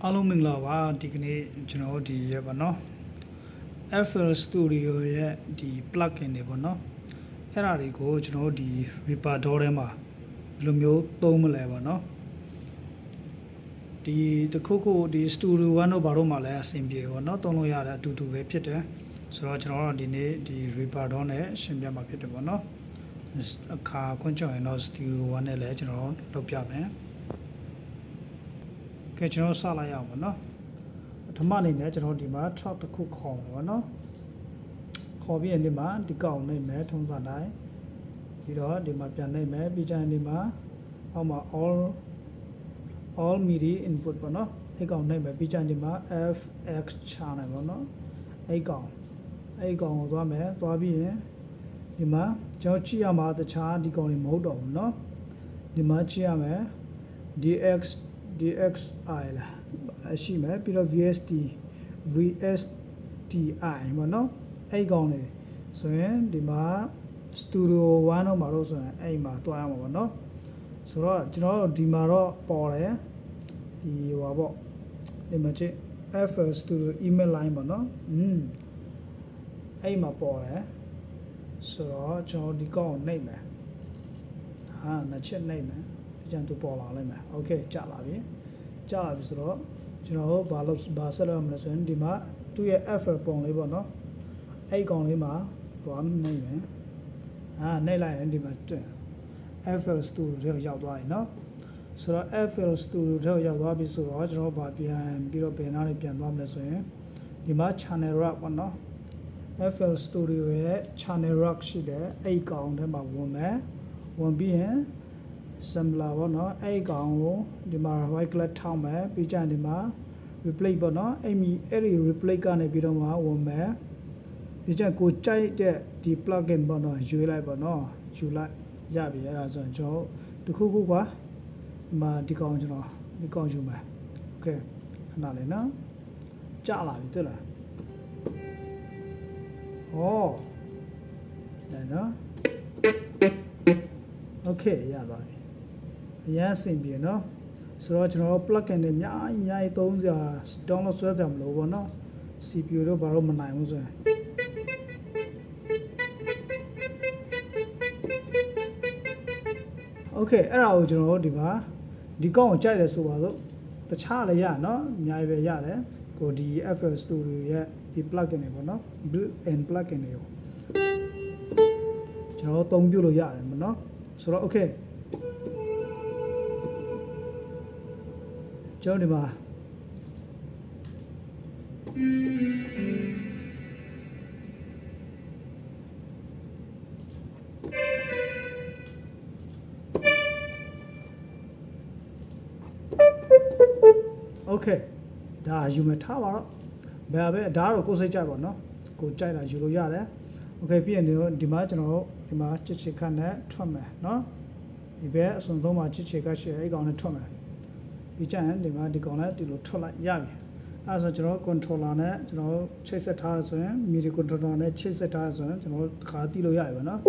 အားလုံးမင်္ဂလာပါဒီကနေ့ကျွန်တော်ဒီရပါနော် FL Studio ရဲ့ဒီ plugin တွေပေါ့နော်အဲ့ဒါတွေကိုကျွန်တော်ဒီ Reaper DAW ထဲမှာဘယ်လိုမျိုးသုံးမလဲပေါ့နော်ဒီတခုခုဒီ Studio One တို့ဘာလို့မှလည်းအဆင်ပြေပေါ့နော်သုံးလို့ရတဲ့အတူတူပဲဖြစ်တယ်ဆိုတော့ကျွန်တော်တို့ဒီနေ့ဒီ Reaper DAW နဲ့ရှင်းပြမှာဖြစ်တယ်ပေါ့နော်အခါခွင့်ကြောင်ရင်တော့ Studio One နဲ့လည်းကျွန်တော်လုပ်ပြမယ်ကဲကျွန်တော်စလိုက်ရအောင်ပေါ့နော်ပထမအနေနဲ့ကျွန်တော်ဒီမှာ track တစ်ခုခေါ်မှာပေါ့နော်ခေါ်ပြီးရင်ဒီမှာဒီကောင်နှိပ်မယ်ထုံးစံတိုင်းပြီးတော့ဒီမှာပြန်နှိပ်မယ်ပြီးကြရင်ဒီမှာအောက်မှာ all MIDI input ပေါ့နော်အဲ့ကောင်နှိပ်မယ်ပြီးကြရင်ဒီမှာ FX channel ပေါ့နော်အဲ့ကောင်ကိုသွားမယ်သွားပြီးရင်ဒီမှာကျွန်တော်ကြည့်ရမှာတခြားဒီကောင်တွေမဟုတ်တော့ဘူးเนาะဒီမှာကြည့်ရမယ် DXI လာရှိမယ်ပြီးတော့ VSTI ပေါ့နော်အဲ့ကောင်တွေဆိုရင်ဒီမှာ Studio One တော့မှာတော့ဆိုရင်အဲ့မှာတွားရမှာပေါ့နော်ဆိုတော့ကျွန်တော်ဒီမှာတော့ပေါ်တယ်ဒီဟိုပါပေါ့ဒီမှာကြည့် FL Studio email line ပေါ့နော်အဲ့မှာပေါ်တယ်ဆိုတော့ကျွန်တော်ဒီကောင်ကိုနှိပ်မယ်နှစ်ချက်နှိပ်မယ်ဒီကြံသူပေါ်လာလိုက်မယ်โอเคကြာလာပြီဆိုတော့ကျွန်တော်ဘာဆက်လုပ်မလဲဆိုရင်ဒီမှာသူ့ရဲ့ FL ပုံလေးပေါ့နော်အဲ့ကောင်လေးမှာသွားနှိပ်မယ်နှိပ်လိုက်ရင်ဒီမှာတွေ့ FL Studio ထဲရောက်သွားပြီเนาะဆိုတော့ FL Studio ထဲရောက်သွားပြီဆိုတော့ကျွန်တော်ဘာပြန်ပြီးတော့ဘယ်နားလေးပြန်သွားမလဲဆိုရင်ဒီမှာ Channel Rack ပေါ့နော် FL Studio ရဲ့ Channel Rack ရှိတယ်အဲ့ကောင်ထဲမှာဝင်ပြီးရင် Similar ပေါ့နော်အဲ့ကောင်ကိုဒီမှာ right click ထောက်မယ်ပြီးကြရင်ဒီမှာ replay ပေါ့နော်အဲ့ဒီ replay ကနေပြီးတော့မှဝင်မယ်ပြီးကြရင်ကိုကြိုက်တဲ့ဒီ plugin ပေါ့နော်ရွေးလိုက်ပေါ့နော်ယူလိုက်ရပြီအဲ့ဒါဆိုရင်ကျွန်တော်တခုခုကွာဒီမှာဒီကောင်ကျွန်တော်ဒီကောင်ယူမယ်โอเคခဏလေးနော်ကြာလာပြီတွေ့လားဟောဒါနော်โอเคရသွားပြီအရင်အဆင်ပြေနော်ဆိုတော့ကျွန်တော် plugin တွေအများကြီးသုံးစရာ download ဆွဲကြမလို့ပေါ့နော် CPU တော့ဘာလို့မနိုင်ဘူးဆိုရင်โอเคအဲ့ဒါကိုကျွန်တော်ဒီမှာဒီကောင်ကိုကြိုက်တယ်ဆိုပါတော့တခြားလည်းရနော်အများကြီးပဲရတယ်ကိုဒီ FL Studio ရဲ့ဒီ plugin တွေပေါ့နော် built-in plugin တွေကိုကျွန်တော်သုံးပြလို့ရတယ်မနော်ဆိုတော့ okay ကျွန်တော်ဒီမှာโอเคဒါယူမထားပါတော့ဘယ်ပဲဒါတော့ကိုယ်စိတ်ကြိုက်ပါနော်ကိုကြိုက်တာယူလို့ရတယ်โอเคပြီးရင်ဒီမှာကျွန်တော်ဒီမှာချစ်ချစ်ခတ်နဲ့ထွက်မယ်နော်ဒီဘက်အစွန်ဆုံးမှာချစ်ချစ်ခတ်ရှိအဲ့ကောင်နဲ့ထွက်မယ်ပြီးကြရင်ဒီမှာဒီကောင်နဲ့ဒီလိုထွက်လိုက်ရပြီအဲ့ဆိုကျွန်တော် controller နဲ့ကျွန်တော်ချိတ်ဆက်ထားရဆိုရင် MIDI controller နဲ့ချိတ်ဆက်ထားရဆိုရင်ကျွန်တော်ခါတီးလို့ရပြီနော်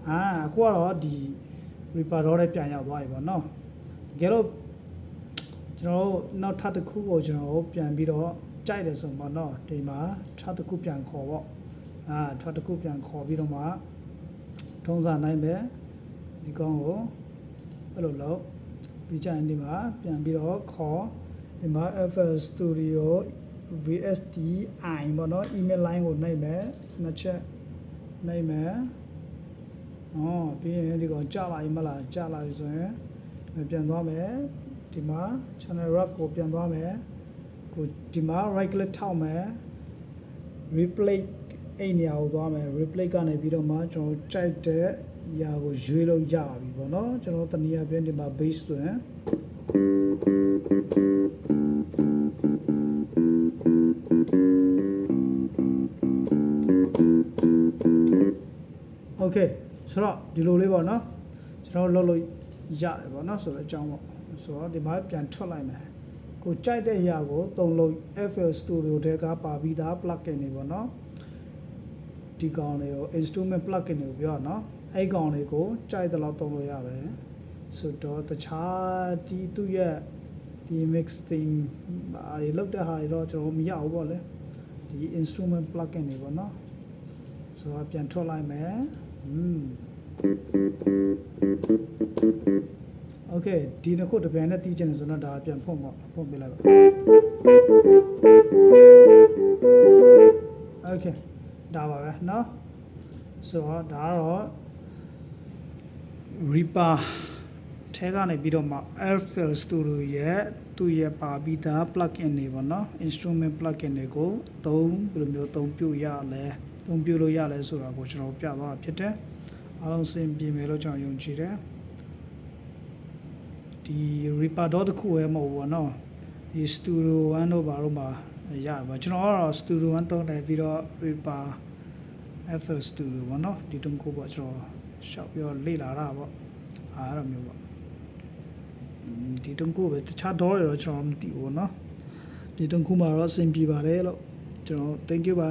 အခုကတော့ဒီ Reaper DAW နဲ့ပြန်ရောက်သွားပြီပေါ့နော်တကယ်တော့ကျွန်တော်နောက်ထပ်တစ်ခုကိုကျွန်တော်ပြန်ပြီးတော့ကြိုက်တယ်ဆိုမှတော့ဒီမှာထပ်တစ်ခုပြန်ခေါ်ပေါ့ထပ်တစ်ခုပြန်ခေါ်ပြီးတော့မှထုံးစံနိုင်ပဲဒီကောင်ကိုအဲ့လိုလုပ်ပြီးကြရင်ဒီမှာပြန်ပြီးတော့ခေါ်ဒီမှာ FL Studio VSTI ပေါ့နော် email line ကိုနှိပ်မယ်နှစ်ချက်နှိပ်မယ်ပြီးရင်ဒီကောင်ကြာလာပြီမလားကြာလာပြီဆိုရင်ပြန်သွားမယ်ဒီမှာ channel rack ကိုပြန်သွားမယ်ကိုဒီမှာ right click ထောက်မယ် replay အဲ့နေရာကိုသွားမယ် replay ကနေပြီးတော့မှကျွန်တော်ကြိုက်တဲ့ຢာကိုရွေးလို့ရပြီပေါ့နော်ကျွန်တော်တနည်းအားဖြင့်ဒီမှာ base ဆိုရင်โอเคဆိုတော့ဒီလိုလေးပေါ့နော်ကျွန်တော်လုပ်လို့ရတယ်ပေါ့နော်ဆိုတော့အကြောင်းပေါ့ဆိုတော့ဒီမှာပြန်ထွက်လိုက်မယ်ကိုကြိုက်တဲ့ຢာကိုသုံးလို့ FL Studio ထဲကပါပြီးသား plugin တွေပေါ့နော်ဒီကောင်တွေကို instrument plugin တွေကိုပြောနော်အဲ့ကောင်တွေကိုကြိုက်တဲ့လောက်သုံးလို့ရတယ် ဆိုတော့တခြားဒီသူ့ရဲ့ဒီ mixing ဘာတွေလောက်တဲ့ဟာတွေတော့ကျွန်တော်မရဘူးပေါ့လေဒီ instrument plugin တွေပေါ့နော်ဆိုတော့ပြန်ထွက်လိုက်မယ်โอเคဒီနှစ်ခုတစ်ပြန်နဲ့တီးချင်တယ်ဆိုတော့ဒါပြန်ဖွင့်ပေးလိုက်ပါโอเคဒါပါပဲเนาะဆိုတော့ဒါကတော့ Reaper ထဲကနေပြီးတော့မှ FL Studio ရဲ့သူ့ရဲ့ပါပြီးသား plugin တွေပေါ့နော် instrument plugin တွေကိုဘယ်လိုမျိုးသုံးပြရလဲဆိုတာကိုကျွန်တော်ပြသွားတာဖြစ်တယ်အားလုံးစင်ပြေမယ်လို့ကျွန်တော်ယုံကြည်တယ်ဒီ Reaper တော့တခုပဲမဟုတ်ဘူးပေါ့နော်ဒီ Studio One တို့ဘာလို့မှရပါကျွန်တော်ကတော့ Studio One သုံးတယ်ပြီးတော့ Reaper FL Studio ပေါ့နော်ဒီတုံးကိုပေါ့ကျွန်တော်ရှောက်ပြီးတော့လေ့လာတာပေါ့အဲ့လိုမျိုးပေါ့ဒီတုံးကိုပဲတခြားတော့ရတော့ကျွန်တော်မသိဘူးเนาะဒီတုံးကိုမှာတော့အဆင်ပြေပါတယ်လို့ကျွန်တော် thank you ပါ